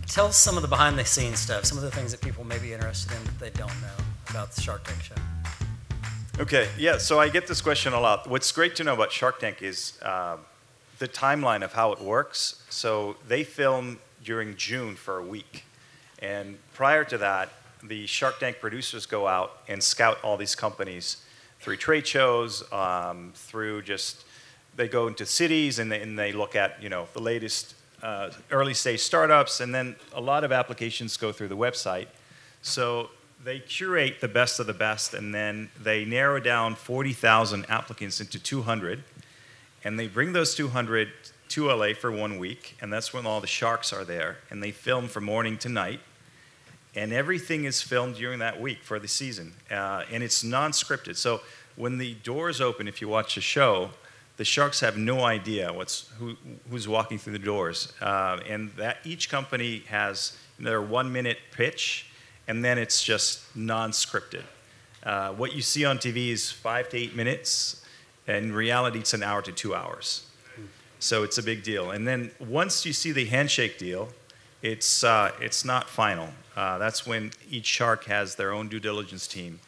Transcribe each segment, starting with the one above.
Tell us some of the behind-the-scenes stuff, some of the things that people may be interested in that they don't know about the Shark Tank show. Okay, yeah, so I get this question a lot. What's great to know about Shark Tank is the timeline of how it works. So they film during June for a week. And prior to that, the Shark Tank producers go out and scout all these companies through trade shows, through just, they go into cities and they look at, you know, the latest early stage startups, and then a lot of applications go through the website. So they curate the best of the best, and then they narrow down 40,000 applicants into 200, and they bring those 200 to LA for 1 week, and that's when all the sharks are there, and they film from morning to night, and everything is filmed during that week for the season, and it's non-scripted. So when the doors open, if you watch the show, the sharks have no idea who's walking through the doors, and that each company has their 1 minute pitch, and then it's just non-scripted. What you see on TV is 5 to 8 minutes. In reality, it's an hour to 2 hours. So it's a big deal. And then once you see the handshake deal, it's not final. That's when each shark has their own due diligence team,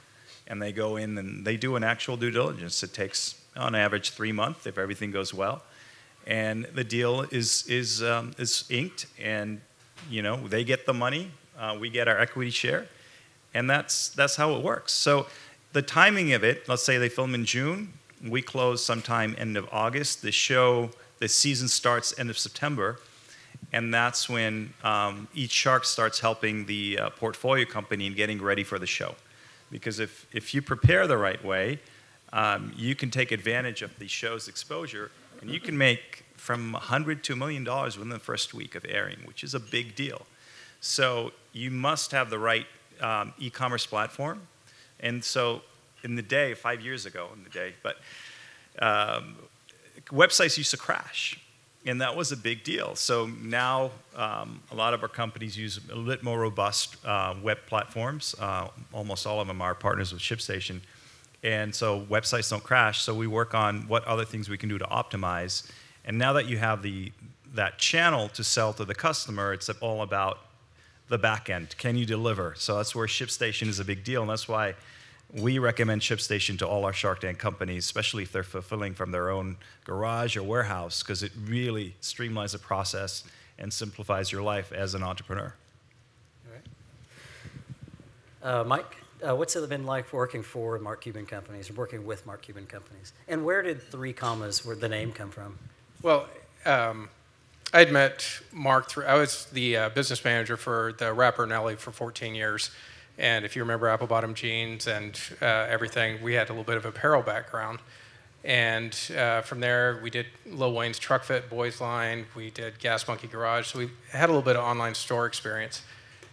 and they go in and they do an actual due diligence. It takes, on average, 3 months if everything goes well, and the deal is inked, and you know they get the money. We get our equity share, and that's how it works. So the timing of it, let's say they film in June, we close sometime end of August. The season starts end of September, and that's when each shark starts helping the portfolio company in getting ready for the show. Because if you prepare the right way, you can take advantage of the show's exposure, and you can make from $100 to $1 million within the first week of airing, which is a big deal. So you must have the right e-commerce platform. And so in the day, 5 years ago in the day, but websites used to crash. And that was a big deal. So now a lot of our companies use a little bit more robust web platforms. Almost all of them are partners with ShipStation. And so websites don't crash. So we work on what other things we can do to optimize. And now that you have that channel to sell to the customer, it's all about the back end. Can you deliver? So that's where ShipStation is a big deal, and that's why we recommend ShipStation to all our Shark Tank companies, especially if they're fulfilling from their own garage or warehouse, because it really streamlines the process and simplifies your life as an entrepreneur. All right. Mike, what's it been like working for Mark Cuban Companies, or working with Mark Cuban Companies? And where did 3 commas, where the name come from? Well, I'd met Mark I was the business manager for the Rapper Nelly for 14 years. And if you remember apple bottom jeans and everything, we had a little bit of apparel background. And from there, we did Lil Wayne's Truck Fit Boys line. We did Gas Monkey Garage. So we had a little bit of online store experience.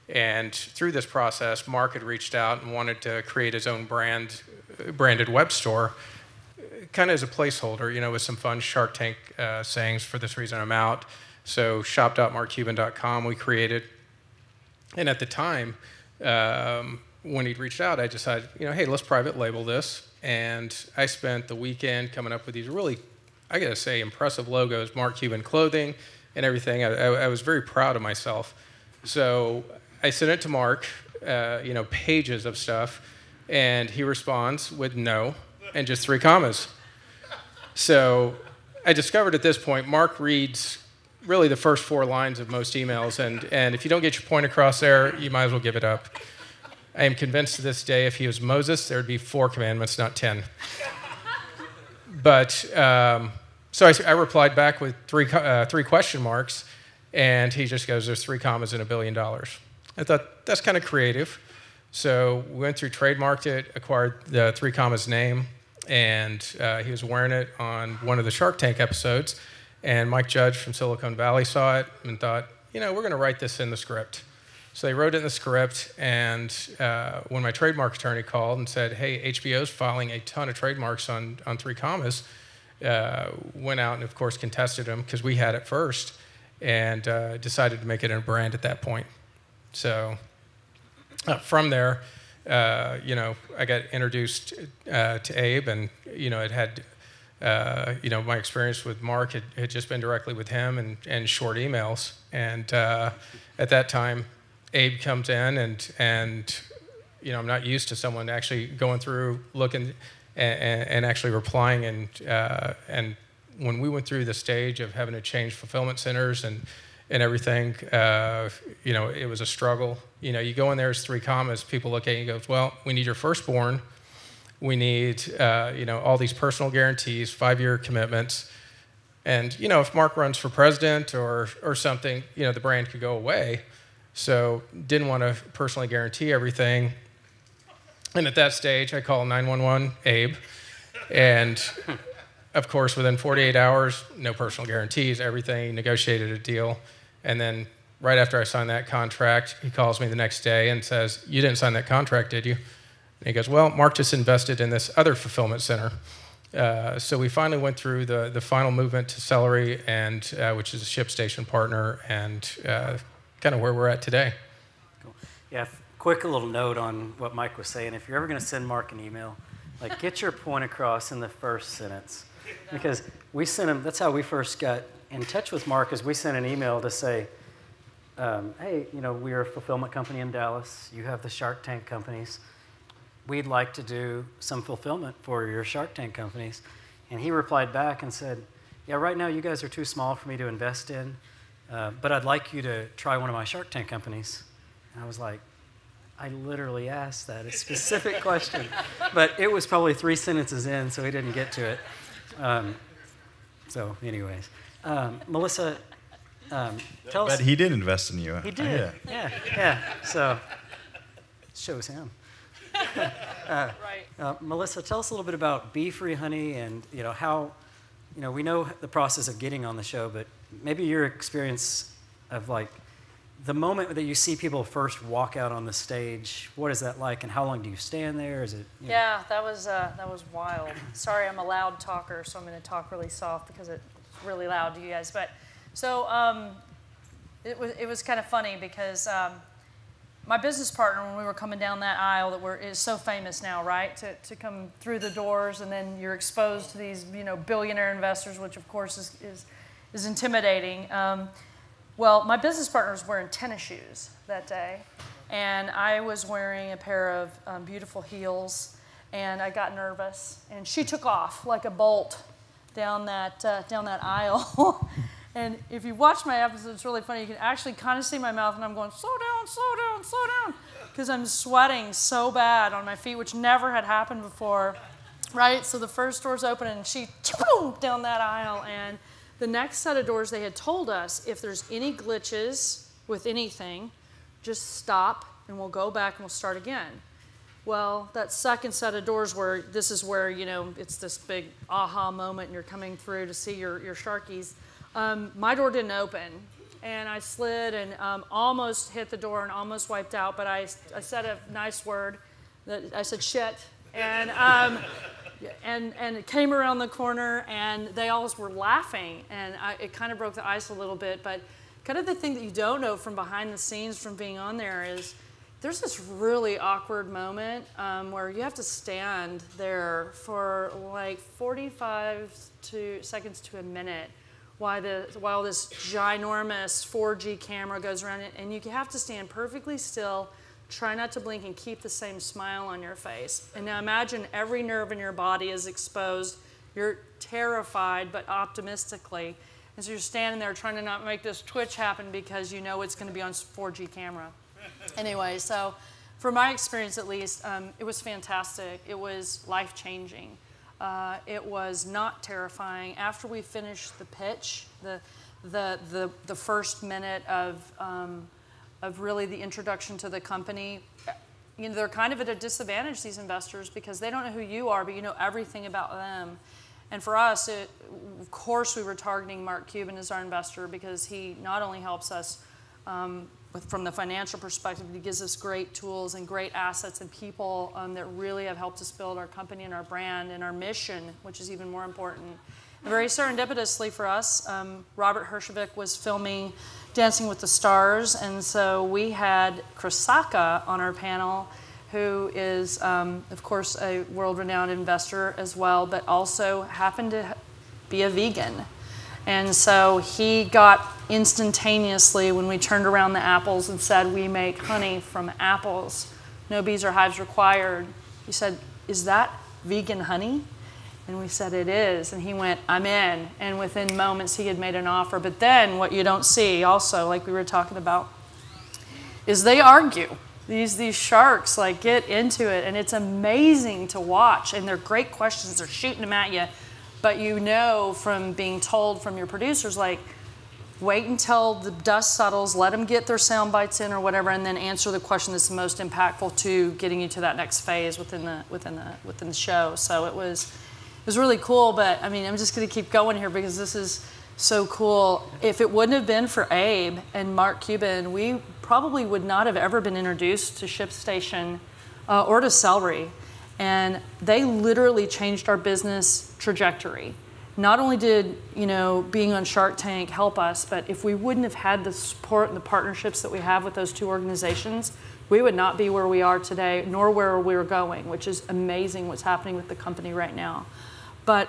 And through this process, Mark had reached out and wanted to create his own branded web store, kind of as a placeholder, you know, with some fun Shark Tank sayings, for this reason I'm out. So shop.markcuban.com we created. And at the time, when he'd reached out, I decided, you know, hey, let's private label this. And I spent the weekend coming up with these really, I gotta say, impressive logos, Mark Cuban clothing and everything. I was very proud of myself. So I sent it to Mark, you know, pages of stuff, and he responds with no and just 3 commas. So I discovered at this point, Mark reads really the first 4 lines of most emails, and if you don't get your point across there, you might as well give it up. I am convinced to this day, if he was Moses, there would be 4 commandments, not 10. But so I replied back with 3 question marks, and he just goes, "There's 3 commas in $1 billion." I thought that's kind of creative, so we went through, trademarked it, acquired the 3 commas name, and he was wearing it on one of the Shark Tank episodes. And Mike Judge from Silicon Valley saw it and thought, you know, we're going to write this in the script. So they wrote it in the script, and when my trademark attorney called and said, hey, HBO's filing a ton of trademarks on 3 commas, went out and, of course, contested them because we had it first, and decided to make it a brand at that point. So from there, you know, I got introduced to Abe, and, you know, it had... you know, my experience with Mark had just been directly with him and short emails. And at that time, Abe comes in, and I'm not used to someone actually going through, looking, and actually replying. And when we went through the stage of having to change fulfillment centers and everything, it was a struggle. You go in there as 3 commas, people look at you and go, well, we need your firstborn. We need, all these personal guarantees, 5-year commitments. And, if Mark runs for president or something, the brand could go away. So didn't want to personally guarantee everything. And at that stage, I call 911 Abe. And, of course, within 48 hours, no personal guarantees, everything, negotiated a deal. And then right after I signed that contract, he calls me the next day and says, you didn't sign that contract, did you? And he goes, well, Mark just invested in this other fulfillment center. So we finally went through the final movement to Celery, and which is a ShipStation partner, and kind of where we're at today. Cool. Yeah, quick little note on what Mike was saying. If you're ever going to send Mark an email, get your point across in the first sentence. Because we sent him, that's how we first got in touch with Mark, is we sent an email to say, hey, we're a fulfillment company in Dallas. You have the Shark Tank companies. We'd like to do some fulfillment for your Shark Tank companies. And he replied back and said, yeah, right now you guys are too small for me to invest in, but I'd like you to try one of my Shark Tank companies. And I was like, I literally asked that, a specific question. But it was probably 3 sentences in, so he didn't get to it. So anyways, Melissa, tell us. But he did invest in you. He did, yeah. So shows him. Right. Melissa, tell us a little bit about Bee Free Honey and how, we know the process of getting on the show, but maybe your experience of the moment that you see people first walk out on the stage. What is that like, and how long do you stand there? Is it? Yeah, that was wild. Sorry, I'm a loud talker, so I'm going to talk really soft because it's really loud to you guys. But so it was kind of funny because. My business partner, when we were coming down that aisle is so famous now, right? To come through the doors, and then you're exposed to these, billionaire investors, which of course is intimidating. Well, my business partner was wearing tennis shoes that day, and I was wearing a pair of beautiful heels, and I got nervous, and she took off like a bolt down that aisle. And if you watch my episode, it's really funny. You can actually kind of see my mouth, and I'm going, slow down, slow down, slow down, because I'm sweating so bad on my feet, which never had happened before, right? So the first door's open, and she down that aisle. And the next set of doors, they had told us, if there's any glitches with anything, just stop, and we'll go back, and we'll start again. Well, that second set of doors this is where, it's this big aha moment, and you're coming through to see your sharkies. My door didn't open, and I slid and almost hit the door and almost wiped out, but I said a nice word. I said shit, and it came around the corner, and they all were laughing, and it kind of broke the ice a little bit. But kind of the thing that you don't know from behind the scenes from being on there is there's this really awkward moment where you have to stand there for 45 seconds to a minute while this ginormous 4G camera goes around it, and you have to stand perfectly still, try not to blink, and keep the same smile on your face. And now imagine every nerve in your body is exposed. You're terrified, but optimistically. And so you're standing there trying to not make this twitch happen because you know it's going to be on 4G camera. Anyway, so from my experience at least, it was fantastic. It was life-changing. It was not terrifying. After we finished the pitch, the first minute of really the introduction to the company, they're kind of at a disadvantage, these investors, because they don't know who you are, but you know everything about them. And for us, of course, we were targeting Mark Cuban as our investor because he not only helps us from the financial perspective, but he gives us great tools and great assets and people that really have helped us build our company and our brand and our mission, which is even more important. And very serendipitously for us, Robert Herjavec was filming Dancing with the Stars, and so we had Chris Sacca on our panel, who is, of course, a world-renowned investor as well, but also happened to be a vegan. And so he got instantaneously, when we turned around the apples and said, we make honey from apples, no bees or hives required. He said, is that vegan honey? And we said, it is. And he went, I'm in. And within moments, he had made an offer. But then what you don't see also, like we were talking about, is they argue. These sharks like get into it, and it's amazing to watch. And they're great questions. They're shooting them at you. But you know from being told from your producers, like, wait until the dust settles, let them get their sound bites in or whatever, and then answer the question that's the most impactful to getting you to that next phase within the show. So it was really cool. But I mean, I'm just going to keep going here because this is so cool. If it wouldn't have been for Abe and Mark Cuban, we probably would not have ever been introduced to ShipStation or to Celery. And they literally changed our business trajectory. Not only did, you know, being on Shark Tank help us, but if we wouldn't have had the support and the partnerships that we have with those two organizations, we would not be where we are today, nor where we were going, which is amazing what's happening with the company right now. But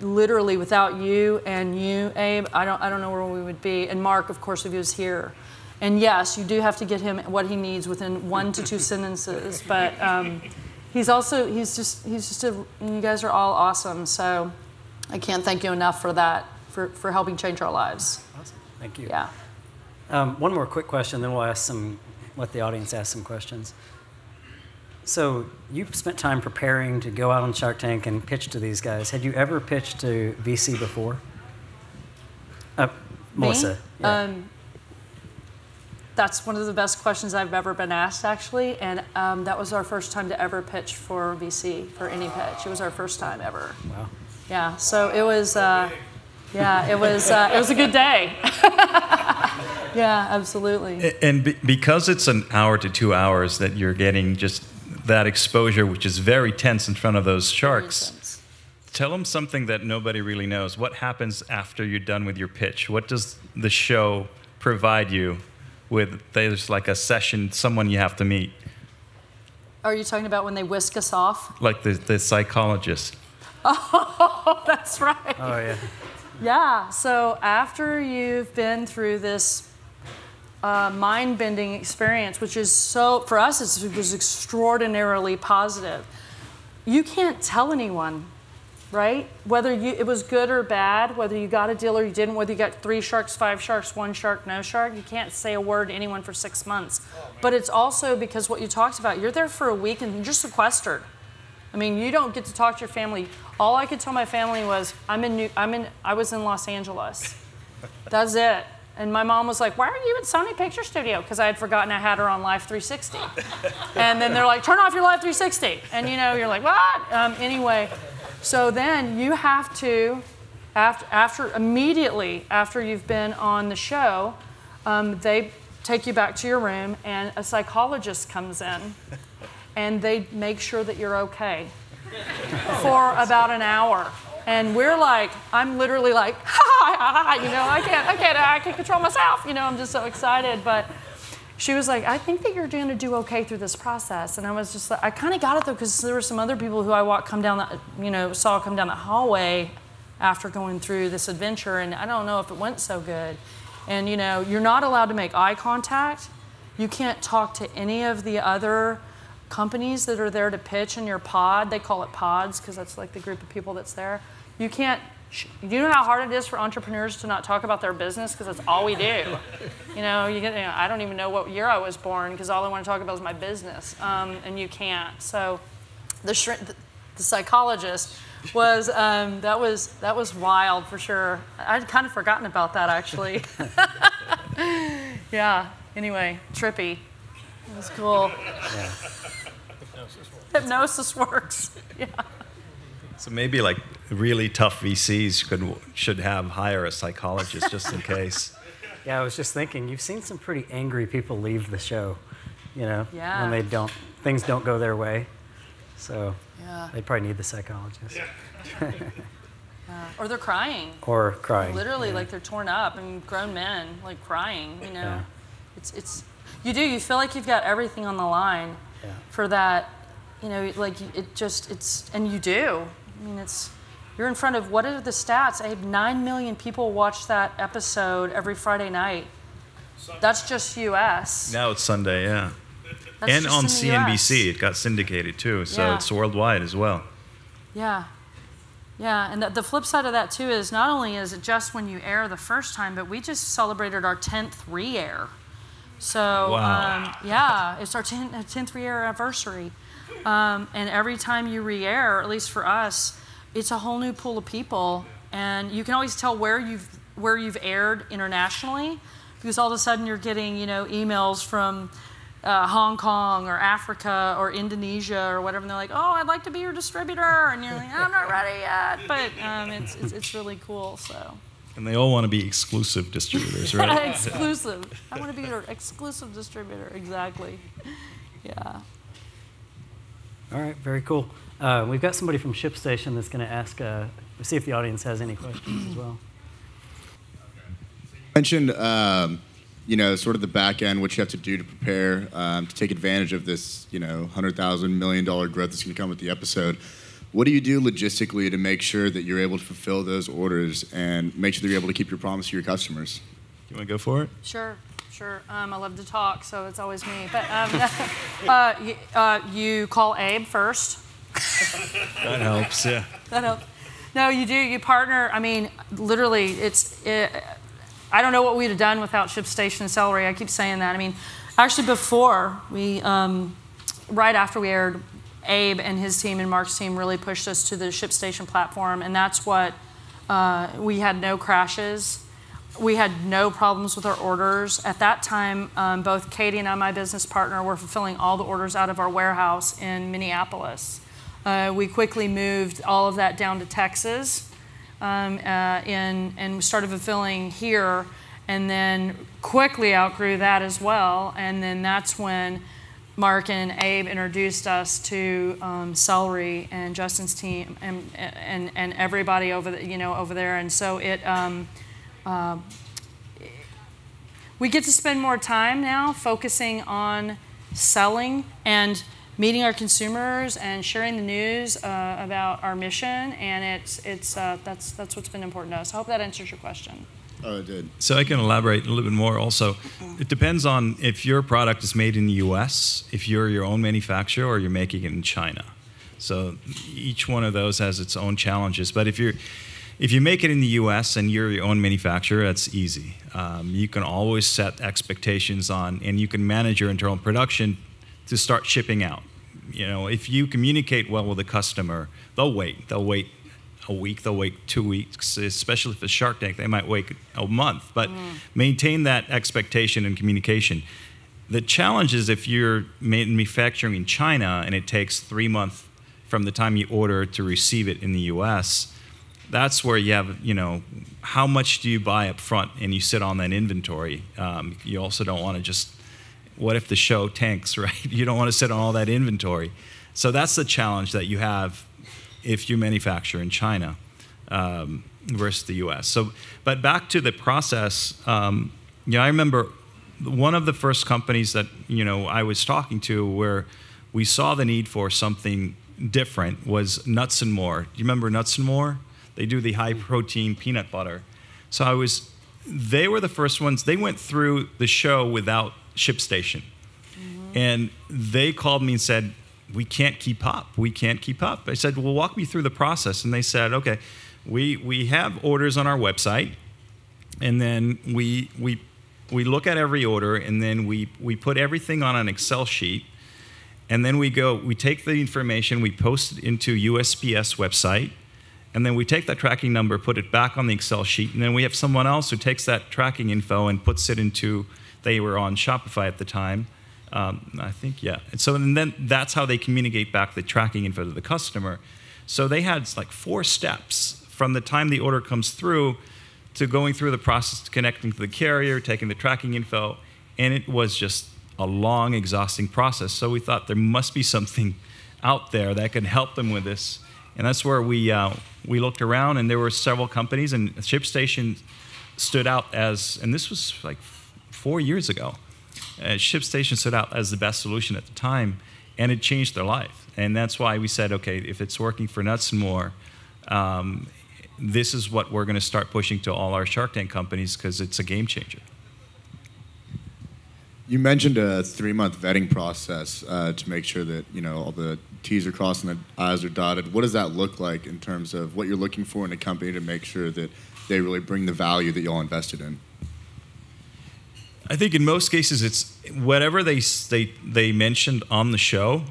literally, without you and you, Abe, I don't know where we would be. And Mark, of course, if he was here. And yes, you do have to get him what he needs within 1 to 2 sentences. But he's just you guys are all awesome. So I can't thank you enough for that, for helping change our lives. Awesome. Thank you. Yeah. One more quick question, then we'll let the audience ask some questions. So you spent time preparing to go out on Shark Tank and pitch to these guys. Had you ever pitched to VC before? Melissa. Yeah. That's one of the best questions I've ever been asked, actually. And that was our first time to ever pitch for VC, for any pitch. It was our first time ever. Wow. Yeah, so it was, it was a good day. Yeah, absolutely. And because it's an hour to 2 hours that you're getting just that exposure, which is very tense in front of those sharks, tell them something that nobody really knows. What happens after you're done with your pitch? What does the show provide you with? There's like a session, someone you have to meet. Are you talking about when they whisk us off? Like the psychologist. Oh, that's right. Oh, yeah. Yeah, so after you've been through this mind-bending experience, which is so, for us, it was extraordinarily positive. You can't tell anyone, right? Whether it was good or bad, whether you got a deal or you didn't, whether you got 3 sharks, 5 sharks, 1 shark, no shark, you can't say a word to anyone for 6 months. But it's also because what you talked about, you're there for a week and you're sequestered. I mean, you don't get to talk to your family. All I could tell my family was, I was in Los Angeles. That's it. And my mom was like, why are you in Sony Picture Studio? Because I had forgotten I had her on Live 360. And then they're like, turn off your Live 360. And you know, you're like, what? Anyway, so then you have to, immediately after you've been on the show, they take you back to your room and a psychologist comes in and they make sure that you're okay for about an hour. And we're like, I'm literally like, you know, I can't control myself. You know, I'm just so excited. But she was like, I think that you're going to do okay through this process. And I was just like, I kind of got it though, because there were some other people who I saw come down the hallway after going through this adventure, and I don't know if it went so good. And you know, you're not allowed to make eye contact. You can't talk to any of the other companies that are there to pitch in your pod. They call it pods because that's like the group of people that's there. You can't, you know how hard it is for entrepreneurs to not talk about their business because that's all we do. You know, I don't even know what year I was born because all I want to talk about is my business, and you can't. So the psychologist was, that was wild for sure. I'd kind of forgotten about that actually. Yeah, anyway, trippy. It was cool. Yeah. Hypnosis works. Yeah. So maybe like really tough VCs should hire a psychologist just in case. Yeah, I was just thinking, you've seen some pretty angry people leave the show, you know, yeah. when things don't go their way. So yeah. they probably need the psychologist. Yeah. Or they're crying. Or crying. Literally, yeah. like they're torn up. I mean, grown men like crying. You know, yeah. You feel like you've got everything on the line for that. You know, like and you do. I mean, You're in front of, what are the stats? I have 9 million people watch that episode every Friday night. That's just U.S. Now it's Sunday, yeah. That's And just on in the CNBC, US. it got syndicated too, so Yeah. it's worldwide as well. Yeah. Yeah, and the flip side of that too is not only is it just when you air the first time, but we just celebrated our 10th re-air. So, Wow. yeah, it's our 10th re-air anniversary. And every time you re-air, at least for us, it's a whole new pool of people. And you can always tell where you've aired internationally, because all of a sudden you're getting, emails from Hong Kong or Africa or Indonesia or whatever, and they're like, "Oh, I'd like to be your distributor," and you're like, "I'm not ready yet," but it's really cool. So. And they all want to be exclusive distributors, right? Exclusive. I want to be your exclusive distributor. Exactly. Yeah. All right, very cool. We've got somebody from ShipStation that's going to ask, see if the audience has any questions as well. You mentioned, sort of the back end, what you have to do to prepare to take advantage of this, $100,000 million growth that's going to come with the episode. What do you do logistically to make sure that you're able to fulfill those orders and make sure that you're able to keep your promise to your customers? You want to go for it? Sure. I love to talk, so it's always me. But you call Abe first. That helps, yeah. That helps. No, you do. You partner. I mean, literally, I don't know what we'd have done without ShipStation and Celery. I keep saying that. I mean, actually, before we, right after we aired, Abe and his team and Mark's team really pushed us to the ShipStation platform, and that's what we had no crashes. We had no problems with our orders. At that time, both Katie and I, my business partner, were fulfilling all the orders out of our warehouse in Minneapolis. We quickly moved all of that down to Texas and started fulfilling here, and then quickly outgrew that as well. And then that's when Mark and Abe introduced us to Celery and Justin's team and everybody over there. And so we get to spend more time now focusing on selling and meeting our consumers and sharing the news about our mission, and that's what's been important to us. I hope that answers your question. Oh, it did. So I can elaborate a little bit more also. It depends on if your product is made in the US, if you're your own manufacturer, or you're making it in China. So each one of those has its own challenges. But if you make it in the US and you're your own manufacturer, that's easy. You can always set expectations on, and you can manage your internal production to start shipping out. If you communicate well with the customer, they'll wait. They'll wait a week, they'll wait 2 weeks, especially if it's Shark Tank, they might wait a month. But maintain that expectation and communication. The challenge is if you're manufacturing in China and it takes 3 months from the time you order to receive it in the US, that's where you have, how much do you buy up front and you sit on that inventory. You also don't want to just, what if the show tanks, right? You don't want to sit on all that inventory. So that's the challenge that you have if you manufacture in China versus the US. So, but back to the process, I remember one of the first companies that, I was talking to where we saw the need for something different was Nuts and More. Do you remember Nuts and More? They do the high protein peanut butter. So they were the first ones. They went through the show without ShipStation. And they called me and said, we can't keep up. I said, well, walk me through the process. And they said, okay, we have orders on our website, and then we look at every order, and then we put everything on an Excel sheet, and then we take the information, we post it into USPS website, and then we take that tracking number, put it back on the Excel sheet, and then we have someone else who takes that tracking info and puts it into, they were on Shopify at the time, I think, yeah. And then that's how they communicate back the tracking info to the customer. So they had like 4 steps from the time the order comes through to going through the process, to connecting to the carrier, taking the tracking info, and it was just a long, exhausting process. So we thought there must be something out there that could help them with this. And that's where we looked around, and there were several companies, and ShipStation stood out as, and this was like 4 years ago. ShipStation stood out as the best solution at the time, and it changed their life. And that's why we said, okay, if it's working for Nuts and More, this is what we're going to start pushing to all our Shark Tank companies because it's a game changer. You mentioned a 3-month vetting process to make sure that all the T's are crossed and the I's are dotted. What does that look like in terms of what you're looking for in a company to make sure that they really bring the value that y'all invested in? I think in most cases it's whatever they mentioned on the show.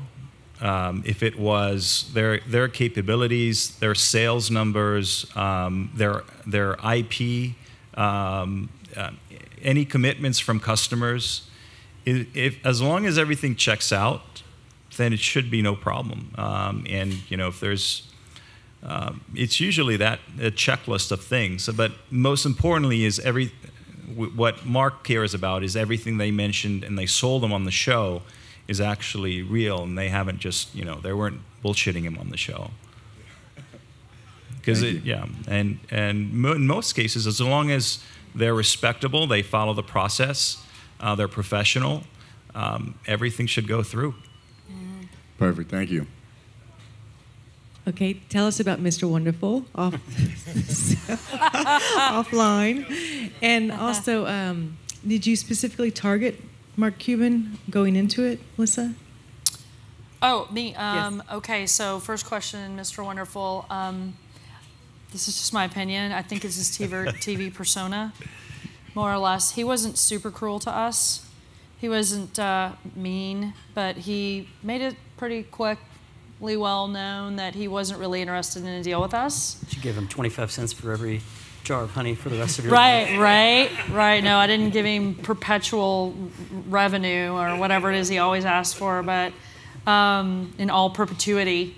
If it was their capabilities, their sales numbers, their IP, any commitments from customers. If as long as everything checks out, then it should be no problem. And if there's, it's usually a checklist of things. But most importantly is what Mark cares about is everything they mentioned and they sold them on the show is actually real, and they haven't just they weren't bullshitting him on the show. Because in most cases, as long as they're respectable, they follow the process. They're professional. Everything should go through. Perfect. Thank you. Okay, tell us about Mr. Wonderful offline. And also, did you specifically target Mark Cuban going into it, Melissa? Oh, me? Yes. Okay, so first question, Mr. Wonderful. This is just my opinion. I think it's his TV persona, more or less. He wasn't super cruel to us. He wasn't mean, but he made it pretty quickly well known that he wasn't really interested in a deal with us. You should give him 25 cents for every jar of honey for the rest of your life. Right. No, I didn't give him perpetual revenue or whatever it is he always asked for, but in all perpetuity.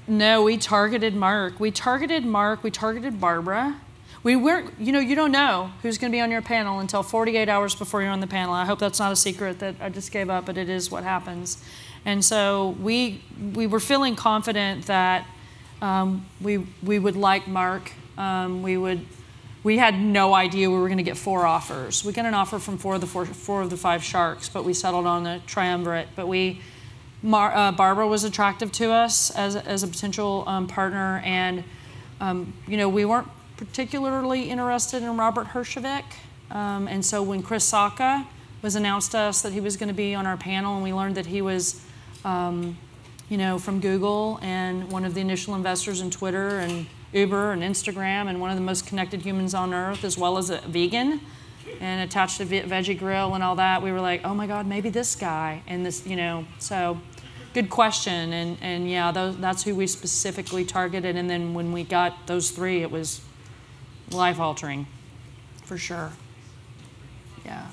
No, we targeted Mark. We targeted Barbara. We weren't, you don't know who's going to be on your panel until 48 hours before you're on the panel. I hope that's not a secret that I just gave up, but it is what happens. And so we were feeling confident that we would like Mark. We had no idea we were going to get 4 offers. We got an offer from 4 of the 5 sharks, but we settled on a triumvirate. But Barbara was attractive to us as a potential partner, and we weren't particularly interested in Robert Herjavec. And so when Chris Sacca was announced to us that he was going to be on our panel, and we learned that he was from Google and one of the initial investors in Twitter and Uber and Instagram and one of the most connected humans on earth, as well as a vegan and attached to Veggie Grill and all that, we were like, oh my God, maybe this guy. And this, so good question. And yeah, that's who we specifically targeted. And then when we got those 3, it was life-altering, for sure. Yeah.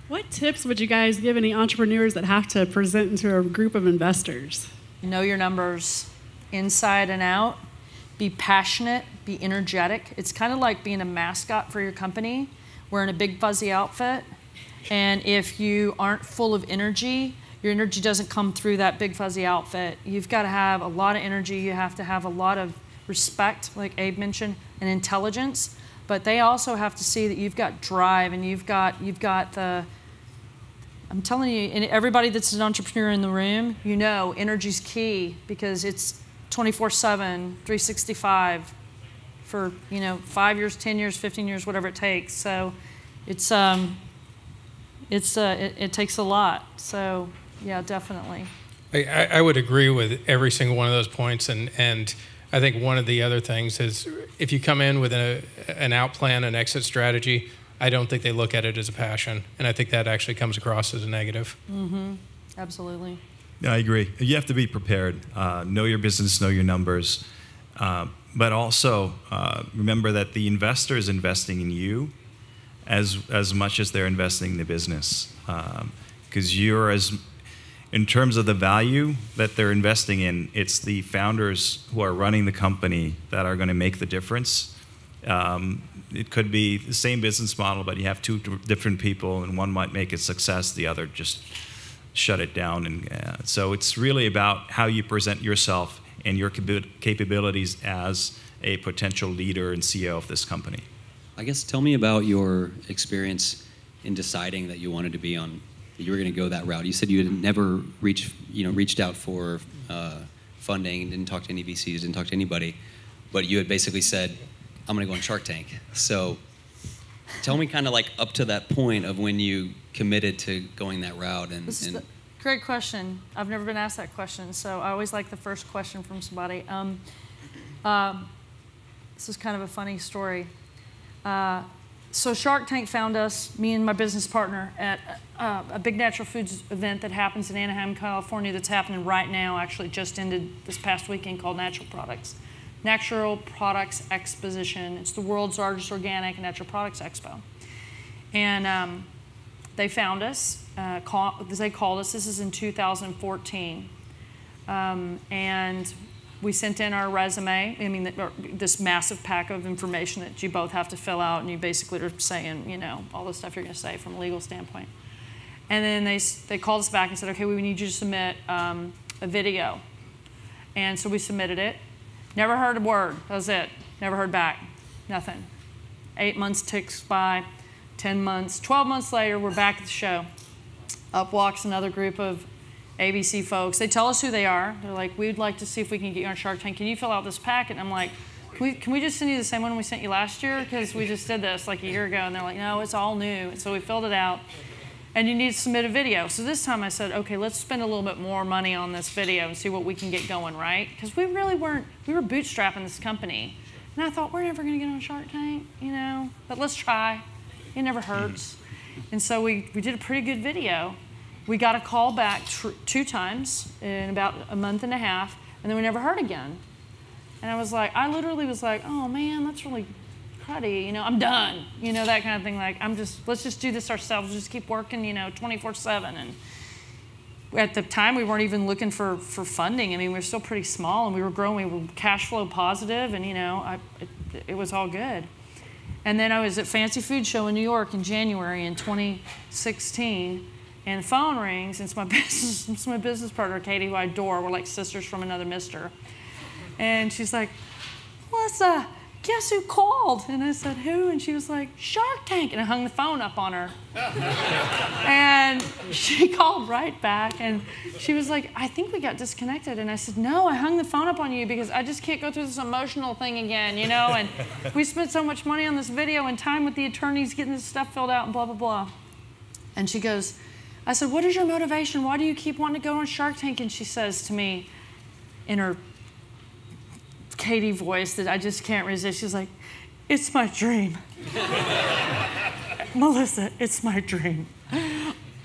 What tips would you guys give any entrepreneurs that have to present into a group of investors? Know your numbers inside and out. Be passionate, be energetic. It's kind of like being a mascot for your company, wearing a big fuzzy outfit. And if you aren't full of energy, your energy doesn't come through that big fuzzy outfit. You've got to have a lot of energy. You have to have a lot of respect, like Abe mentioned, and intelligence. But they also have to see that you've got drive and you've got the, I'm telling you, and everybody that's an entrepreneur in the room, energy's key because it's 24/7, 365 for 5 years, 10 years, 15 years, whatever it takes. So it takes a lot. So yeah, definitely. I would agree with every single one of those points, and I think one of the other things is if you come in with an out plan, an exit strategy, I don't think they look at it as a passion, and I think that actually comes across as a negative. Mm-hmm. Absolutely. Yeah, I agree. You have to be prepared. Know your business, know your numbers, but also remember that the investor is investing in you as much as they're investing in the business, because in terms of the value that they're investing in, it's the founders who are running the company that are going to make the difference. It could be the same business model, but you have 2 different people, and one might make it success, the other just shut it down. And so it's really about how you present yourself and your capabilities as a potential leader and CEO of this company. I guess tell me about your experience in deciding that you wanted to be you were going to go that route. You said you had never reached out for funding, didn't talk to any VCs, didn't talk to anybody, but you had basically said, I'm going to go on Shark Tank. So tell me kind of like up to that point of when you committed to going that route. Great question. I've never been asked that question, so I always like the first question from somebody. This is kind of a funny story. So Shark Tank found us, me and my business partner, at a big natural foods event that happens in Anaheim, California, that's happening right now, actually just ended this past weekend, called Natural Products Exposition. It's the world's largest organic natural products expo. And they found us, they called us, this is in 2014. And we sent in our resume, this massive pack of information that you both have to fill out, and you basically are saying, all the stuff you're going to say from a legal standpoint. And then they called us back and said, okay, we need you to submit a video. And so we submitted it. Never heard a word. That was it. Never heard back. Nothing. 8 months ticks by, 10 months. 12 months later, we're back at the show. Up walks another group of ABC folks. They tell us who they are. They're like, we'd like to see if we can get you on Shark Tank. Can you fill out this packet? And I'm like, can we just send you the same one we sent you last year? Because we just did this like a year ago. And they're like, no, it's all new. And so we filled it out. And you need to submit a video. So this time I said, okay, let's spend a little bit more money on this video and see what we can get going, right? Because we really weren't, we were bootstrapping this company. And I thought, we're never going to get on Shark Tank, but let's try. It never hurts. And so we did a pretty good video. We got a call back 2 times in about a month and a half, and then we never heard again. And I literally was like, oh man, that's really cruddy, I'm done, that kind of thing. Like, let's just do this ourselves, just keep working, 24/7. And at the time, we weren't even looking for funding. We were still pretty small, and we were growing, we were cash flow positive, and it was all good. And then I was at Fancy Food Show in New York in January in 2016. And the phone rings, and it's my business partner, Katie, who I adore. We're like sisters from another mister. And she's like, Melissa, guess who called? And I said, who? And she was like, Shark Tank. And I hung the phone up on her. And she called right back, and she was like, I think we got disconnected. And I said, no, I hung the phone up on you because I just can't go through this emotional thing again, And we spent so much money on this video and time with the attorneys getting this stuff filled out and blah, blah, blah. And she goes, I said, what is your motivation? Why do you keep wanting to go on Shark Tank? And she says to me in her Katie voice that I just can't resist, she's like, it's my dream. Melissa, it's my dream.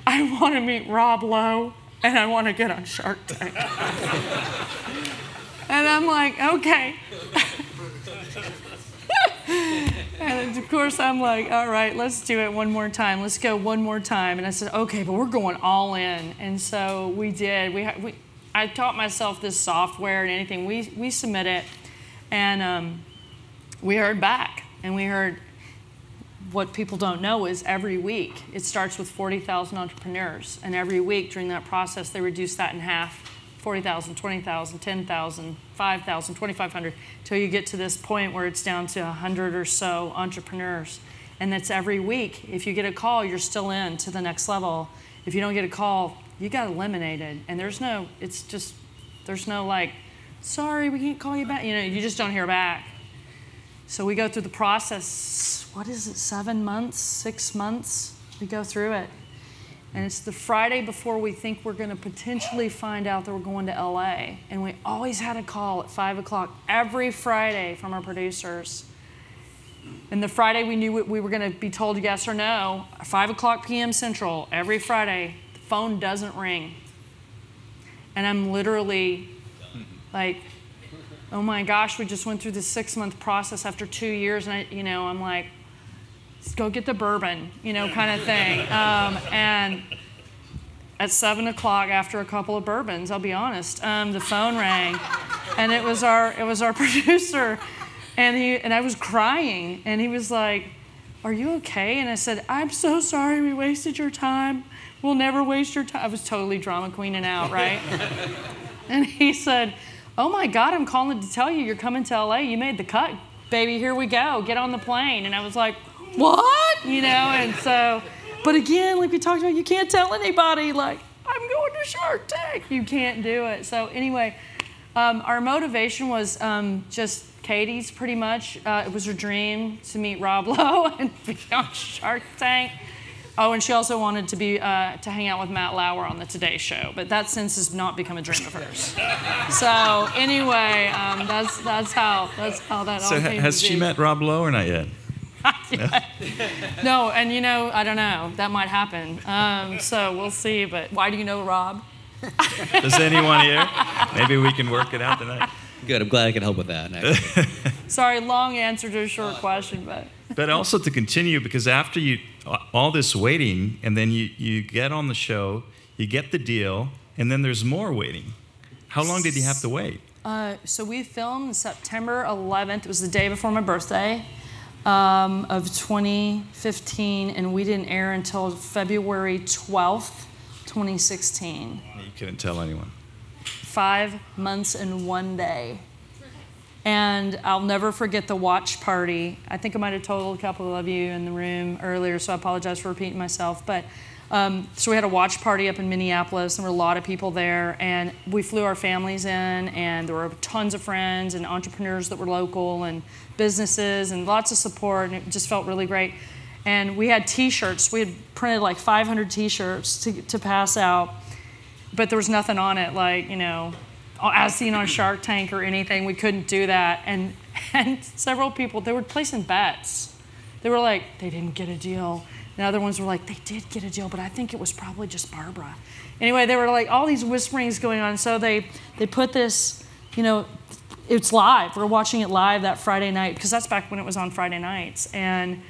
I want to meet Rob Lowe, and I want to get on Shark Tank. And I'm like, okay. And of course, I'm like, all right, let's do it one more time. Let's go one more time. And I said, okay, but we're going all in. And so we did. I taught myself this software and anything. We submit it, and we heard back. And we heard what people don't know is every week, it starts with 40,000 entrepreneurs. And every week during that process, they reduce that in half. 40,000, 20,000, 10,000, 5,000, 2,500, until you get to this point where it's down to 100 or so entrepreneurs. And that's every week. If you get a call, you're still in to the next level. If you don't get a call, you got eliminated. And there's no like, sorry, we can't call you back. You just don't hear back. So we go through the process, 7 months, 6 months? We go through it. And it's the Friday before we think we're going to potentially find out that we're going to LA. And we always had a call at 5 o'clock every Friday from our producers. And the Friday we knew we were going to be told yes or no, 5 o'clock p.m. Central, every Friday, the phone doesn't ring. And I'm literally like, oh my gosh, we just went through this 6-month process after 2 years. And I'm like, let's go get the bourbon, kind of thing. And at 7 o'clock, after a couple of bourbons, I'll be honest, the phone rang, and it was our producer, and I was crying, and he was like, "Are you okay?" And I said, "I'm so sorry we wasted your time. We'll never waste your time." I was totally drama queening out, right? And he said, "Oh my God, I'm calling to tell you you're coming to LA. You made the cut, baby. Here we go. Get on the plane." And I was like, what? And so, but again, like we talked about, you can't tell anybody, like, I'm going to Shark Tank. You can't do it. So anyway, Our motivation was just Katie's, pretty much. It was her dream to meet Rob Lowe and be on Shark Tank. Oh, and she also wanted to be to hang out with Matt Lauer on the Today Show, but that since has not become a dream of hers. So anyway, that's how that all came So to be. has she met Rob Lowe or not yet? No, and I don't know. That might happen. So we'll see. But why do you know Rob? Does anyone here? Maybe we can work it out tonight. Good. I'm glad I could help with that. Actually. Sorry, long answer to a short question, but. But also to continue, because after all this waiting, and then you get on the show, you get the deal, and then there's more waiting. How long did you have to wait? So we filmed September 11th. It was the day before my birthday of 2015, and we didn't air until February 12th, 2016. You couldn't tell anyone. 5 months and 1 day. And I'll never forget the watch party. I think I might have told a couple of you in the room earlier, so I apologize for repeating myself. But so we had a watch party up in Minneapolis, and there were a lot of people there. And we flew our families in, and there were tons of friends and entrepreneurs that were local and businesses and lots of support, and it just felt really great. And we had T-shirts. We had printed like 500 T-shirts to pass out, but there was nothing on it, like, as seen on Shark Tank or anything. We couldn't do that. And several people, they were placing bets. They were like, they didn't get a deal. And other ones were like, they did get a deal, but I think it was probably just Barbara. Anyway, they were like all these whisperings going on. So they put this, it's live. We're watching it live that Friday night, because that's back when it was on Friday nights. And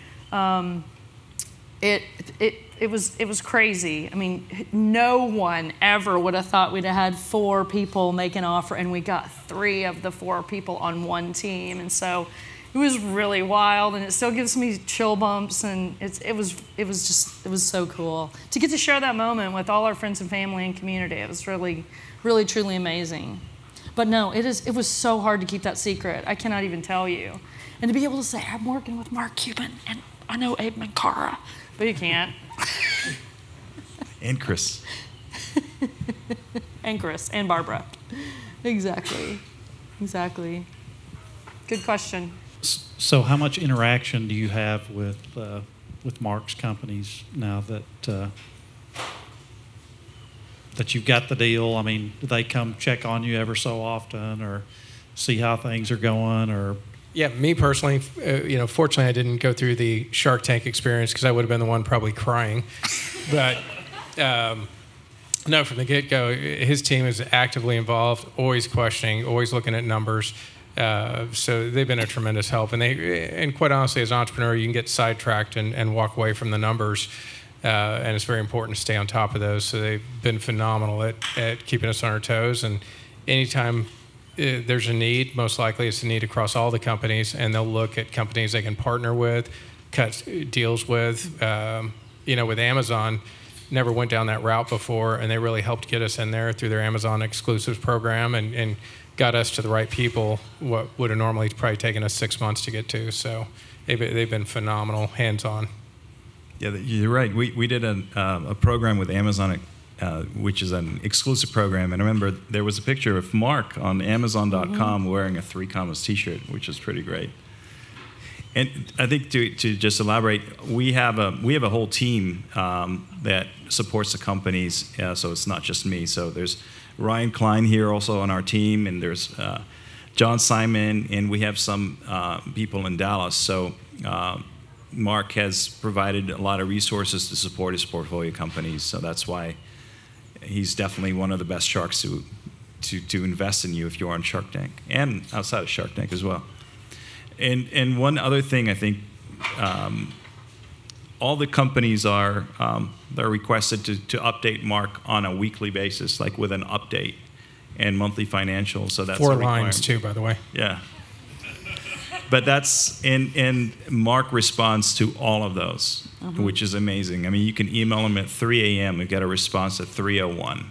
it was crazy. I mean, no one ever would have thought we'd have had 4 people make an offer, and we got 3 of the 4 people on one team. And so it was really wild, and it still gives me chill bumps, and it was so cool to get to share that moment with all our friends and family and community. It was really, really, truly amazing. But no, it was so hard to keep that secret. I cannot even tell you. And to be able to say, I'm working with Mark Cuban, and I know Abe Mankara, but you can't. And Chris. And Chris, and Barbara. Exactly. Good question. So how much interaction do you have with Mark's companies now that you've got the deal? I mean, do they come check on you ever so often, or see how things are going, or? Yeah, me personally, fortunately I didn't go through the Shark Tank experience, because I would have been the one probably crying. But no, from the get-go, his team is actively involved, always questioning, always looking at numbers. So they've been a tremendous help. And quite honestly, as an entrepreneur, you can get sidetracked and walk away from the numbers. And it's very important to stay on top of those. So they've been phenomenal at keeping us on our toes. And anytime there's a need, most likely it's a need across all the companies, and they'll look at companies they can partner with, cut deals with. With Amazon, never went down that route before, and they really helped get us in there through their Amazon exclusives program, and got us to the right people, what would have normally probably taken us 6 months to get to. So they've been phenomenal, hands-on. Yeah, you're right. We did a program with Amazon, which is an exclusive program. And I remember there was a picture of Mark on Amazon.com wearing a 3 commas T-shirt, which is pretty great. And I think to just elaborate, we have a whole team that supports the companies. So it's not just me. So there's Ryan Klein here also on our team, and there's John Simon, and we have some people in Dallas. So Mark has provided a lot of resources to support his portfolio companies. So that's why he's definitely one of the best sharks to invest in you if you're on Shark Tank, and outside of Shark Tank as well. And one other thing, I think all the companies are they're requested to update Mark on a weekly basis, like with an update and monthly financials. So that's 4 lines too, by the way. Yeah. But that's and Mark responds to all of those, which is amazing. I mean, you can email him at 3 a.m. and get a response at 3:01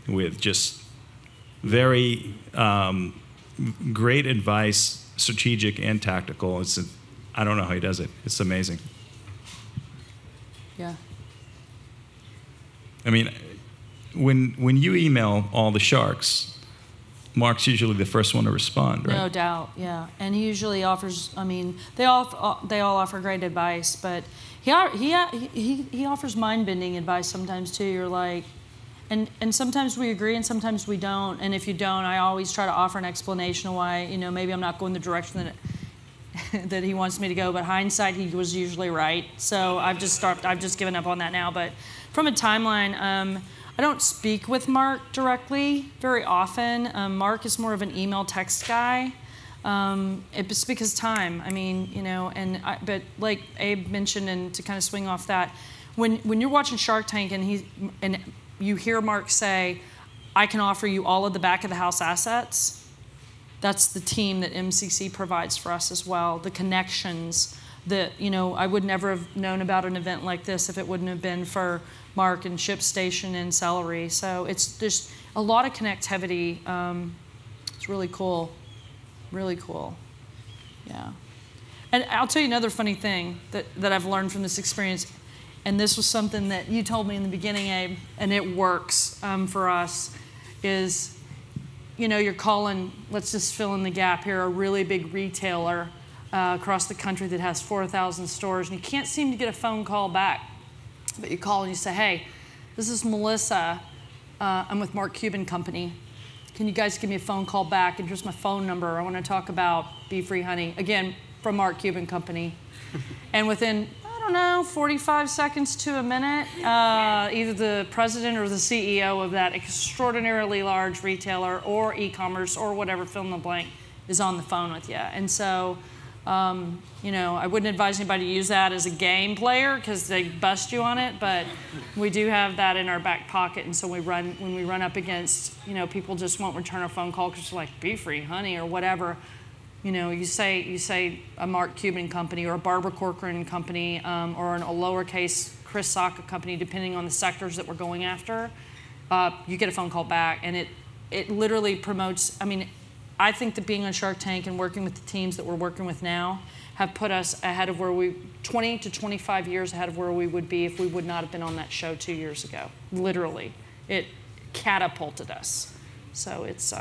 with just very great advice, strategic and tactical. I don't know how he does it. It's amazing. Yeah. I mean, when you email all the sharks, Mark's usually the first one to respond, right? No doubt, yeah. And he usually offers. I mean, they all offer great advice, but he offers mind-bending advice sometimes too. You're like, and sometimes we agree and sometimes we don't. And if you don't, I always try to offer an explanation of why. Maybe I'm not going the direction that he wants me to go. But hindsight, he was usually right. So I've just given up on that now. But from a timeline, I don't speak with Mark directly very often. Mark is more of an email text guy. It's because time. I mean, but like Abe mentioned, and to kind of swing off that, when you're watching Shark Tank and you hear Mark say, "I can offer you all of the back of the house assets," that's the team that MCC provides for us as well. The connections that I would never have known about an event like this if it wouldn't have been for Mark and ShipStation and Celery. So there's a lot of connectivity. It's really cool. Really cool. Yeah. And I'll tell you another funny thing that I've learned from this experience. And this was something that you told me in the beginning, Abe, and it works for us, is, you're calling, let's just fill in the gap here, a really big retailer across the country that has 4,000 stores, and you can't seem to get a phone call back. But you call and you say, "Hey, this is Melissa. I'm with Mark Cuban Company. Can you guys give me a phone call back? And here's my phone number. I want to talk about Bee Free Honey." Again, from Mark Cuban Company. And within, 45 seconds to a minute, either the president or the CEO of that extraordinarily large retailer or e-commerce or whatever, fill in the blank, is on the phone with you. And so, I wouldn't advise anybody to use that as a game player because they bust you on it, but we do have that in our back pocket. And so when we run up against, people just won't return a phone call because they're like, "Bee Free Honey," or whatever. You say a Mark Cuban Company or a Barbara Corcoran Company or a lowercase Chris Sacca Company, depending on the sectors that we're going after, you get a phone call back, and it literally promotes. I mean, I think that being on Shark Tank and working with the teams that we're working with now have put us ahead of 20 to 25 years ahead of where we would be if we would not have been on that show 2 years ago. Literally, it catapulted us. So it's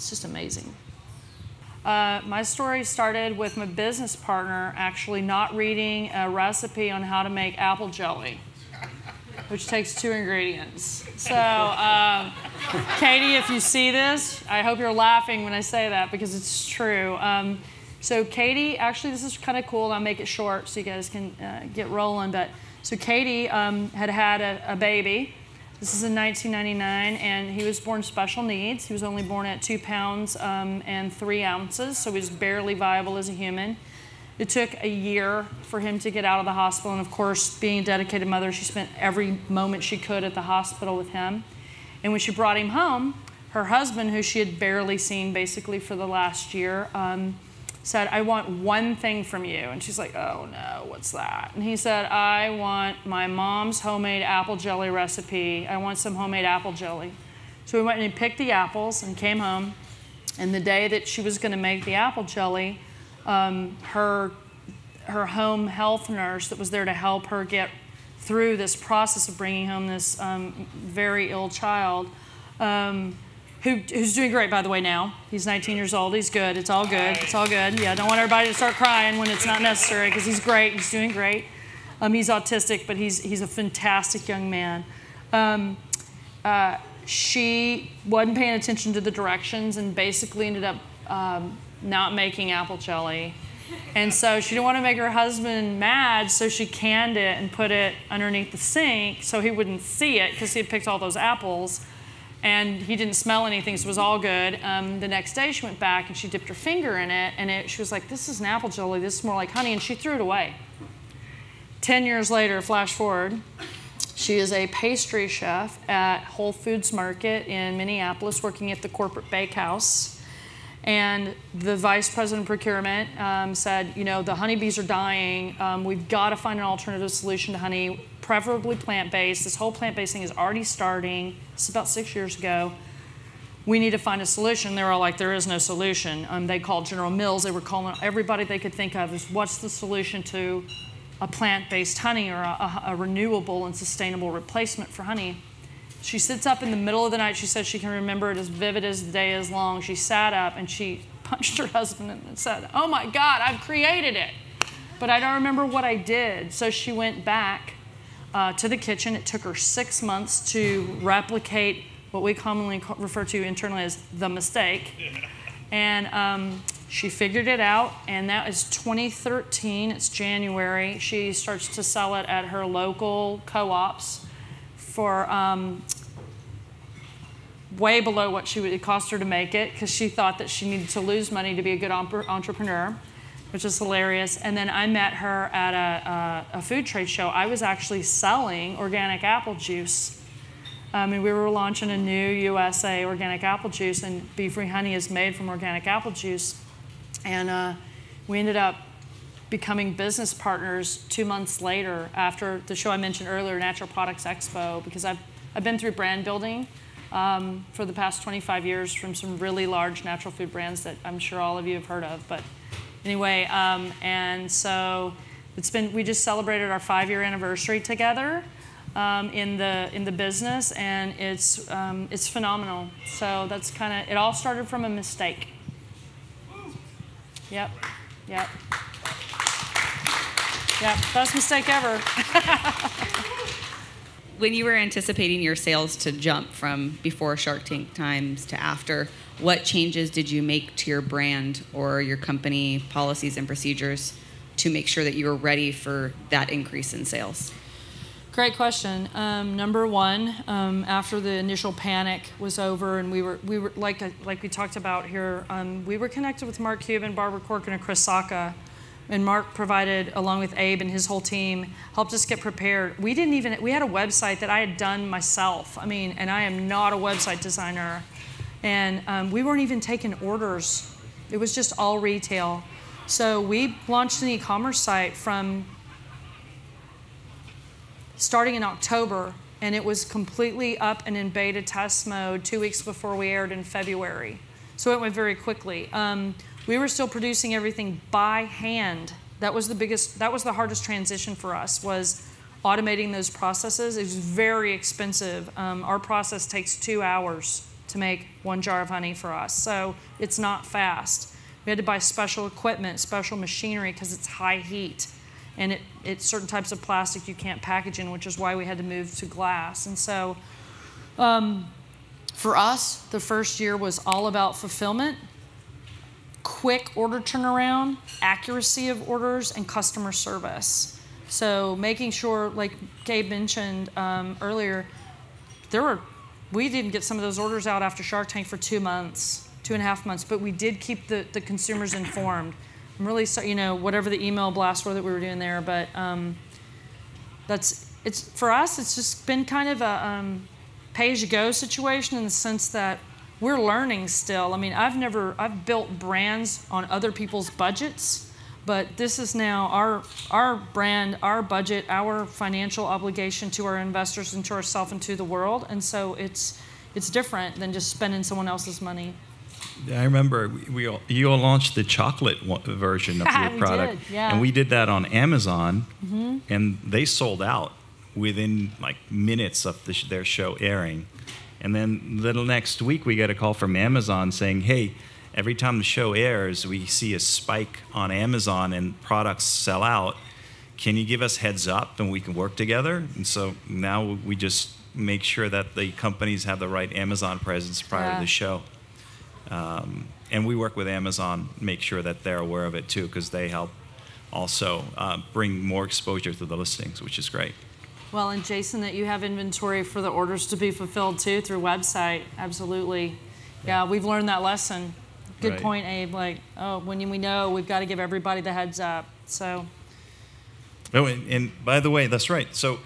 just amazing. My story started with my business partner actually not reading a recipe on how to make apple jelly, which takes 2 ingredients. So, Katie, if you see this, I hope you're laughing when I say that because it's true. So Katie, actually this is kind of cool. I'll make it short so you guys can get rolling. But so Katie had a baby. This is in 1999, and he was born special needs. He was only born at 2 pounds and 3 ounces, so he was barely viable as a human. It took a year for him to get out of the hospital, and of course, being a dedicated mother, she spent every moment she could at the hospital with him. And when she brought him home, her husband, who she had barely seen basically for the last year, said, "I want one thing from you." And she's like, "Oh no, what's that?" And he said, "I want my mom's homemade apple jelly recipe. I want some homemade apple jelly." So we went and picked the apples and came home. And the day that she was going to make the apple jelly, her home health nurse that was there to help her get through this process of bringing home this very ill child, who's doing great, by the way, now. He's 19 years old. He's good. It's all good. It's all good. Yeah, don't want everybody to start crying when it's not necessary because he's great. He's doing great. He's autistic, but he's a fantastic young man. She wasn't paying attention to the directions and basically ended up not making apple jelly. And so she didn't want to make her husband mad, so she canned it and put it underneath the sink so he wouldn't see it because he had picked all those apples. And he didn't smell anything, so it was all good. The next day she went back and she dipped her finger in it, and she was like, "This is an apple jelly, this is more like honey," and she threw it away. 10 years later, flash forward, she is a pastry chef at Whole Foods Market in Minneapolis, working at the corporate bakehouse. And the vice president of procurement said, "The honeybees are dying. We've got to find an alternative solution to honey, preferably plant-based. This whole plant-based thing is already starting. This is about 6 years ago. We need to find a solution." They were all like, "There is no solution." They called General Mills. They were calling everybody they could think of as, what's the solution to a plant-based honey or a renewable and sustainable replacement for honey? She sits up in the middle of the night. She says she can remember it as vivid as the day is long. She sat up and she punched her husband and said, "Oh my God, I've created it. But I don't remember what I did." So she went back to the kitchen. It took her 6 months to replicate what we commonly refer to internally as the mistake. And she figured it out, and that is 2013. It's January. She starts to sell it at her local co-ops for way below what it cost her to make it, because she thought that she needed to lose money to be a good entrepreneur, which is hilarious. And then I met her at a food trade show. I was actually selling organic apple juice. And we were launching a new USA organic apple juice, and Bee Free Honey is made from organic apple juice. And we ended up becoming business partners 2 months later after the show I mentioned earlier, Natural Products Expo, because I've been through brand building for the past 25 years from some really large natural food brands that I'm sure all of you have heard of. But anyway, and so we just celebrated our 5-year anniversary together in the business, and it's phenomenal. So that's kind of, it all started from a mistake. Yep. Best mistake ever. When you were anticipating your sales to jump from before Shark Tank times to after, what changes did you make to your brand or your company policies and procedures to make sure that you were ready for that increase in sales? Great question. Number one, after the initial panic was over, and we were like we talked about here, we were connected with Mark Cuban, Barbara Corcoran, and Chris Sacca, and Mark provided, along with Abe and his whole team, helped us get prepared. We had a website that I had done myself. And I am not a website designer, and we weren't even taking orders. It was just all retail. So we launched an e-commerce site starting in October, and it was completely up and in beta test mode 2 weeks before we aired in February. So it went very quickly. We were still producing everything by hand. That was the hardest transition for us, was automating those processes. It was very expensive. Our process takes 2 hours to make 1 jar of honey for us, so it's not fast. We had to buy special equipment, special machinery, because it's high heat. And it's certain types of plastic you can't package in, which is why we had to move to glass. And so for us, the first year was all about fulfillment, quick order turnaround, accuracy of orders, and customer service. So making sure, like Gabe mentioned earlier, we didn't get some of those orders out after Shark Tank for 2 months, 2.5 months, but we did keep the consumers informed. I'm really sorry, whatever the email blast were that we were doing there, but for us, it's just been kind of a pay-as-you-go situation in the sense that we're learning still. I've built brands on other people's budgets, but this is now our brand, our budget, our financial obligation to our investors and to ourselves and to the world, and so it's different than just spending someone else's money. I remember you all launched the chocolate version of your product, did, yeah. And we did that on Amazon, and they sold out within like minutes of their show airing. And then the next week, we get a call from Amazon saying, "Hey, every time the show airs, we see a spike on Amazon and products sell out. Can you give us heads up and we can work together?" And so now we just make sure that the companies have the right Amazon presence prior to the show. And we work with Amazon, make sure that they're aware of it too, because they help also bring more exposure to the listings, which is great. Well, and Jason, that you have inventory for the orders to be fulfilled too through website, absolutely. Yeah, we've learned that lesson. Good point, Abe. When we know, we've got to give everybody the heads up. So. Oh, and by the way, that's right. So,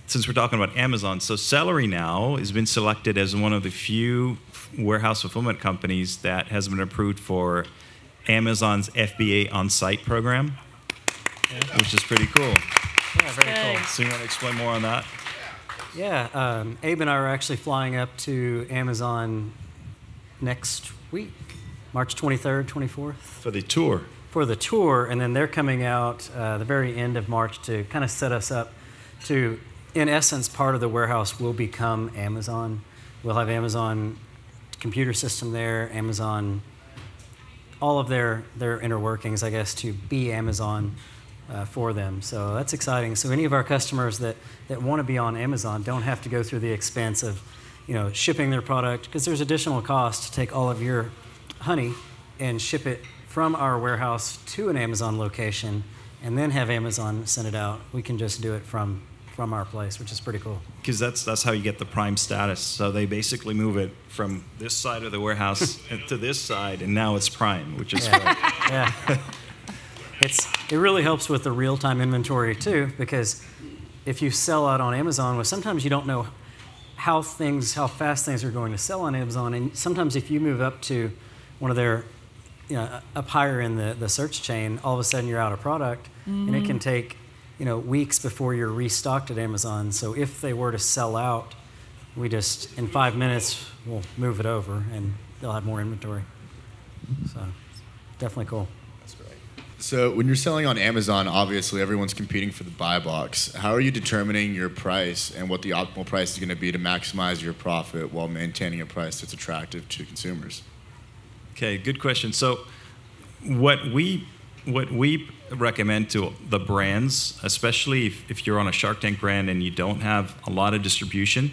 since we're talking about Amazon, so Celery now has been selected as one of the few warehouse fulfillment companies that has been approved for Amazon's FBA on-site program, which is pretty cool. Yeah, very cool. So you want to explain more on that? Yeah, Abe and I are actually flying up to Amazon next week, March 23rd, 24th. For the tour. For the tour, and then they're coming out the very end of March to kind of set us up to in essence, part of the warehouse will become Amazon. We'll have Amazon computer system there, Amazon, all of their inner workings, I guess, to be Amazon for them. So that's exciting. So any of our customers that want to be on Amazon don't have to go through the expense of, shipping their product, because there's additional cost to take all of your honey and ship it from our warehouse to an Amazon location and then have Amazon send it out. We can just do it from our place, which is pretty cool. Because that's how you get the Prime status. So they basically move it from this side of the warehouse to this side, and now it's Prime, which is great. Yeah. It really helps with the real-time inventory too, because if you sell out on Amazon, well, sometimes you don't know how fast things are going to sell on Amazon, and sometimes if you move up to one of their, up higher in the search chain, all of a sudden you're out of product, and it can take weeks before you're restocked at Amazon. So if they were to sell out, we just, in 5 minutes, we'll move it over and they'll have more inventory. So definitely cool. That's great. So when you're selling on Amazon, obviously everyone's competing for the buy box. How are you determining your price and what the optimal price is going to be to maximize your profit while maintaining a price that's attractive to consumers? Okay, good question. So what we recommend to the brands, especially if you're on a Shark Tank brand and you don't have a lot of distribution,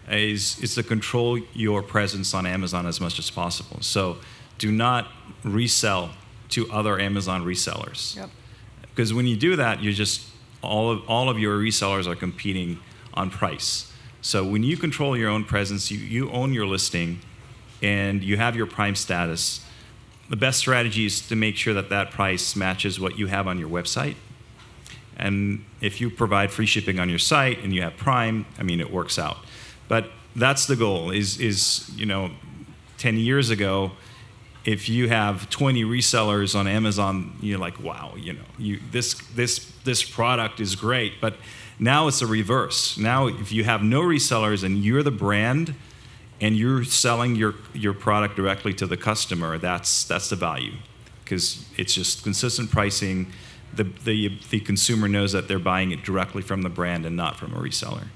is to control your presence on Amazon as much as possible. So do not resell to other Amazon resellers. Yep. Because when you do that, you're just all of your resellers are competing on price. So when you control your own presence, you own your listing, and you have your Prime status, the best strategy is to make sure that price matches what you have on your website. And if you provide free shipping on your site and you have Prime, it works out. But that's the goal, is 10 years ago, if you have 20 resellers on Amazon, you're like, wow, this product is great. But now it's a reverse. Now if you have no resellers and you're the brand, and you're selling your product directly to the customer, that's the value, because it's just consistent pricing. The consumer knows that they're buying it directly from the brand and not from a reseller.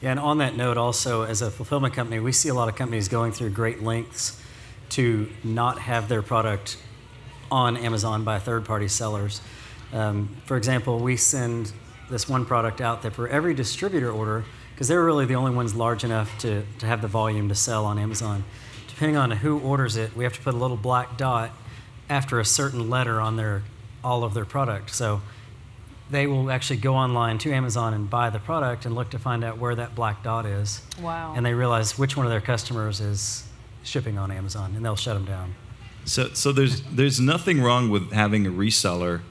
Yeah, and on that note, also as a fulfillment company, we see a lot of companies going through great lengths to not have their product on Amazon by third-party sellers. For example, we send this one product out that for every distributor order, because they're really the only ones large enough to have the volume to sell on Amazon. Depending on who orders it, we have to put a little black dot after a certain letter on all of their product. So they will actually go online to Amazon and buy the product and look to find out where that black dot is. Wow. And they realize which one of their customers is shipping on Amazon, and they'll shut them down. So there's nothing wrong with having a reseller,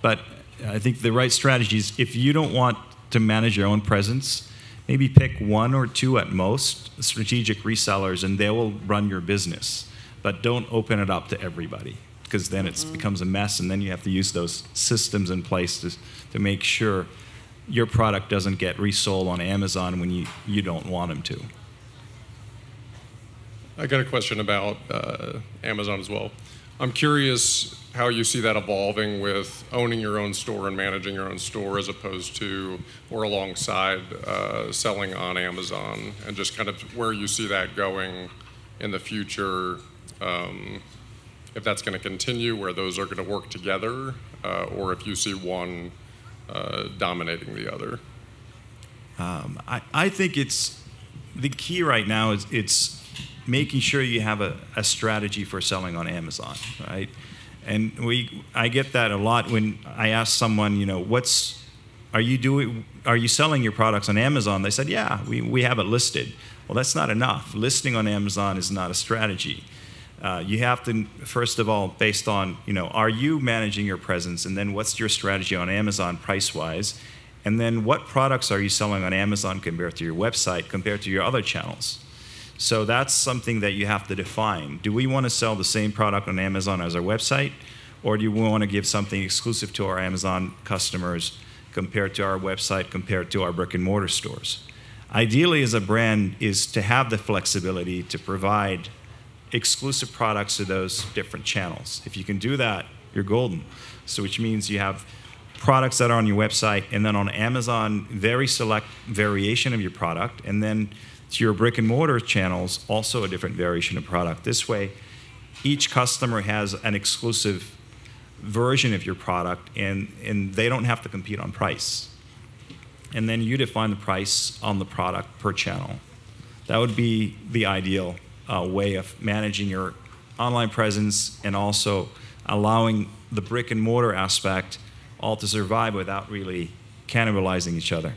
but I think the right strategy is, if you don't want to manage your own presence, maybe pick one or two at most strategic resellers, and they will run your business. But don't open it up to everybody, because then it becomes a mess, and then you have to use those systems in place to make sure your product doesn't get resold on Amazon when you don't want them to. I got a question about Amazon as well. I'm curious how you see that evolving with owning your own store and managing your own store, as opposed to or alongside selling on Amazon, and just kind of where you see that going in the future, if that's going to continue, where those are going to work together, or if you see one dominating the other. I think the key right now is it's making sure you have a strategy for selling on Amazon, right? And I get that a lot when I ask someone, are you selling your products on Amazon? They said, yeah, we have it listed. Well, that's not enough. Listing on Amazon is not a strategy. You have to, first of all, based on, are you managing your presence? And then what's your strategy on Amazon price-wise? And then what products are you selling on Amazon compared to your website, compared to your other channels? So that's something that you have to define. Do we want to sell the same product on Amazon as our website? Or do we want to give something exclusive to our Amazon customers compared to our website, compared to our brick and mortar stores? Ideally, as a brand, is to have the flexibility to provide exclusive products to those different channels. If you can do that, you're golden. So which means you have products that are on your website, and then on Amazon, very select variation of your product, and then to your brick and mortar channels, also a different variation of product. This way, each customer has an exclusive version of your product, and they don't have to compete on price. And then you define the price on the product per channel. That would be the ideal way of managing your online presence and also allowing the brick and mortar aspect all to survive without really cannibalizing each other.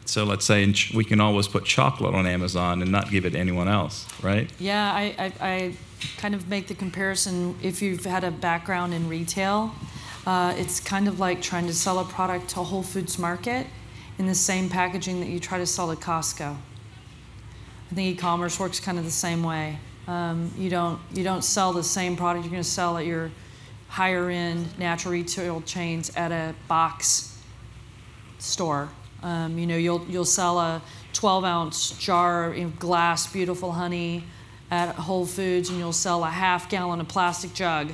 So let's say we can always put chocolate on Amazon and not give it to anyone else, right? Yeah, I kind of make the comparison, if you've had a background in retail, it's kind of like trying to sell a product to Whole Foods Market in the same packaging that you try to sell at Costco. I think e-commerce works kind of the same way. You don't sell the same product you're going to sell at your higher end natural retail chains at a box store. You'll sell a 12-ounce jar of glass beautiful honey at Whole Foods, and you'll sell a half-gallon of plastic jug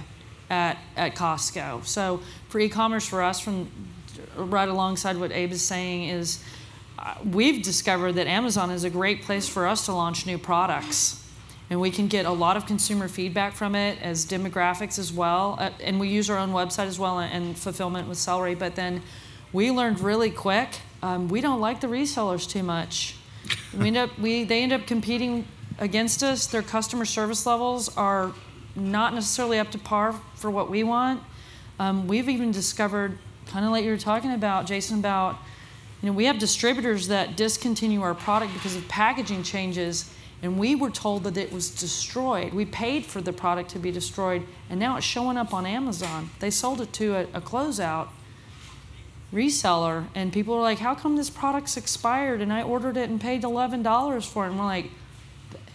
at Costco. So for e-commerce, for us, from right alongside what Abe is saying, is we've discovered that Amazon is a great place for us to launch new products. And we can get a lot of consumer feedback from it as demographics as well. And we use our own website as well and fulfillment with Celery. But then we learned really quick, we don't like the resellers too much. They end up competing against us. Their customer service levels are not necessarily up to par for what we want. We've even discovered, kind of like you were talking about, Jason, about, we have distributors that discontinue our product because of packaging changes, and we were told that it was destroyed. We paid for the product to be destroyed, and now it's showing up on Amazon. They sold it to a closeout reseller, and people are like, how come this product's expired and I ordered it and paid $11 for it? And we're like,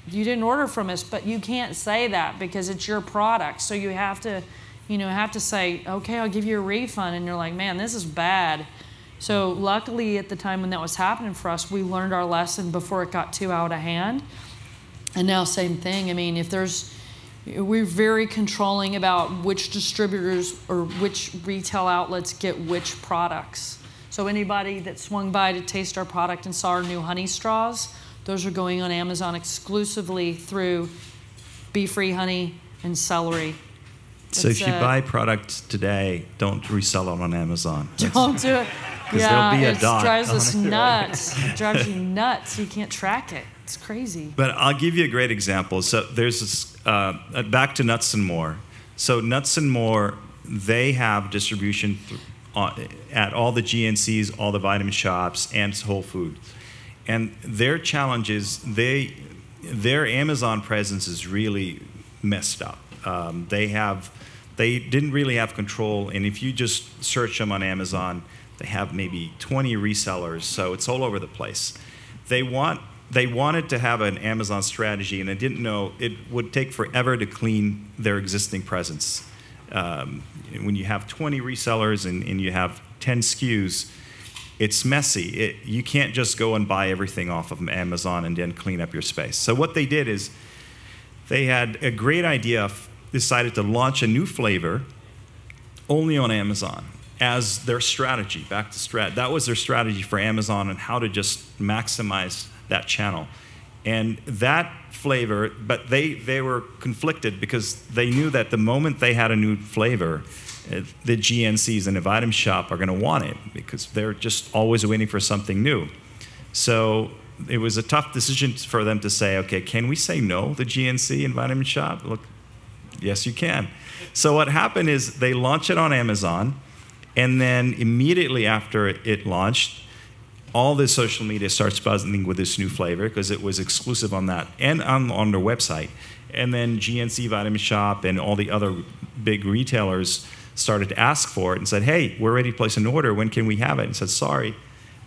you didn't order from us, but you can't say that because it's your product. So you have to say, okay, I'll give you a refund. And you're like, man, this is bad. So luckily at the time when that was happening for us, we learned our lesson before it got too out of hand. And now same thing. We're very controlling about which distributors or which retail outlets get which products. So anybody that swung by to taste our product and saw our new honey straws, those are going on Amazon exclusively through Bee Free Honey and Celery. So if you buy product today, don't resell it on Amazon. Don't do it. Yeah, it drives us nuts. It drives you nuts. You can't track it. It's crazy. But I'll give you a great example. So there's this, back to Nuts and More. So Nuts and More, they have distribution at all the GNCs, all the vitamin shops, and Whole Foods. And their challenge is their Amazon presence is really messed up. They didn't really have control, and if you just search them on Amazon, they have maybe 20 resellers, so it's all over the place. They wanted to have an Amazon strategy, and they didn't know it would take forever to clean their existing presence. When you have 20 resellers and you have 10 SKUs, it's messy. You can't just go and buy everything off of Amazon and then clean up your space. So what they did is they had a great idea, decided to launch a new flavor only on Amazon as their strategy, back to strat. That was their strategy for Amazon and how to just maximize that channel. And that flavor, but they were conflicted because they knew that the moment they had a new flavor, the GNCs and the vitamin shop are going to want it because they're just always waiting for something new. So it was a tough decision for them to say, okay, can we say no, the GNC and vitamin shop? Look, yes, you can. So what happened is they launched it on Amazon, and then immediately after it launched, all the social media starts buzzing with this new flavor because it was exclusive on that and on their website. And then GNC, Vitamin Shop, and all the other big retailers started to ask for it and said, hey, we're ready to place an order. When can we have it? And said, sorry,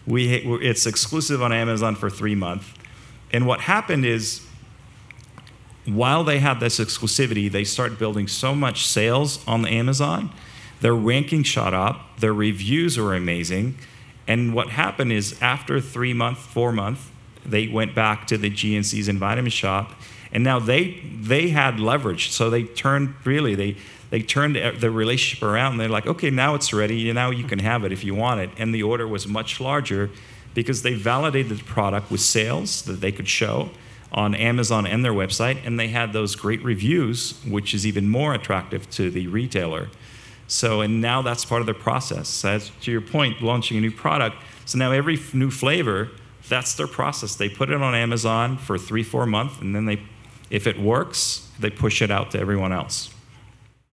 it's exclusive on Amazon for 3 months. And what happened is, while they had this exclusivity, they started building so much sales on the Amazon. Their ranking shot up. Their reviews were amazing. And what happened is, after 3 months, 4 months, they went back to the GNC's and Vitamin Shop, and now they had leverage. So they turned the relationship around, and they're like, okay, now it's ready. Now you can have it if you want it. And the order was much larger because they validated the product with sales that they could show on Amazon and their website, and they had those great reviews, which is even more attractive to the retailer. So, and now that's part of their process. As to your point, launching a new product, so now every new flavor, that's their process. They put it on Amazon for 3-4 months, and then if it works, they push it out to everyone else.